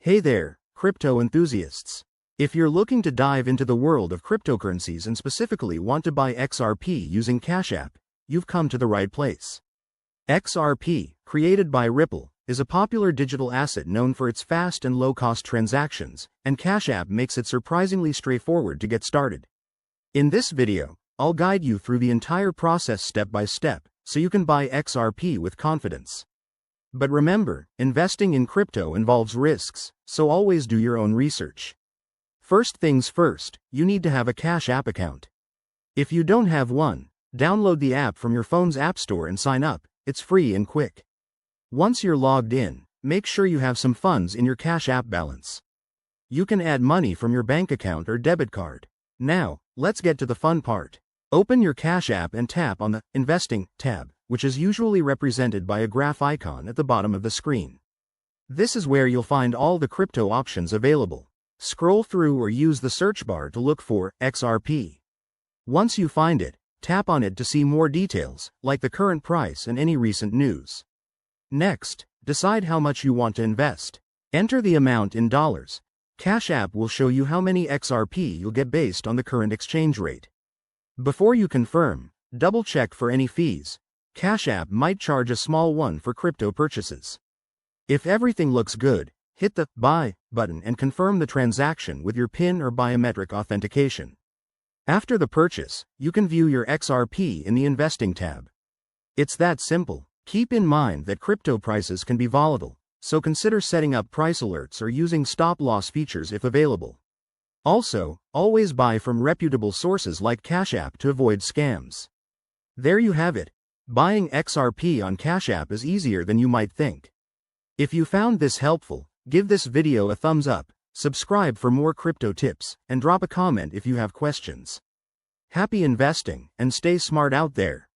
Hey there, crypto enthusiasts. If you're looking to dive into the world of cryptocurrencies and specifically want to buy XRP using Cash App, you've come to the right place. XRP, created by Ripple, is a popular digital asset known for its fast and low-cost transactions, and Cash App makes it surprisingly straightforward to get started. In this video, I'll guide you through the entire process step by step, so you can buy XRP with confidence. But remember, investing in crypto involves risks, so always do your own research. First things first, you need to have a Cash App account. If you don't have one, download the app from your phone's app store and sign up. It's free and quick. Once you're logged in, make sure you have some funds in your Cash App balance. You can add money from your bank account or debit card. Now, let's get to the fun part. Open your Cash App and tap on the Investing tab, which is usually represented by a graph icon at the bottom of the screen. This is where you'll find all the crypto options available. Scroll through or use the search bar to look for XRP. Once you find it, tap on it to see more details, like the current price and any recent news. Next, decide how much you want to invest. Enter the amount in dollars. Cash App will show you how many XRP you'll get based on the current exchange rate. Before you confirm, double-check for any fees. Cash App might charge a small one for crypto purchases. If everything looks good, hit the Buy button and confirm the transaction with your PIN or biometric authentication. After the purchase, you can view your XRP in the Investing tab. It's that simple. Keep in mind that crypto prices can be volatile, so consider setting up price alerts or using stop-loss features if available. Also, always buy from reputable sources like Cash App to avoid scams. There you have it. Buying XRP on Cash App is easier than you might think. If you found this helpful, give this video a thumbs up, subscribe for more crypto tips, and drop a comment if you have questions. Happy investing, and stay smart out there.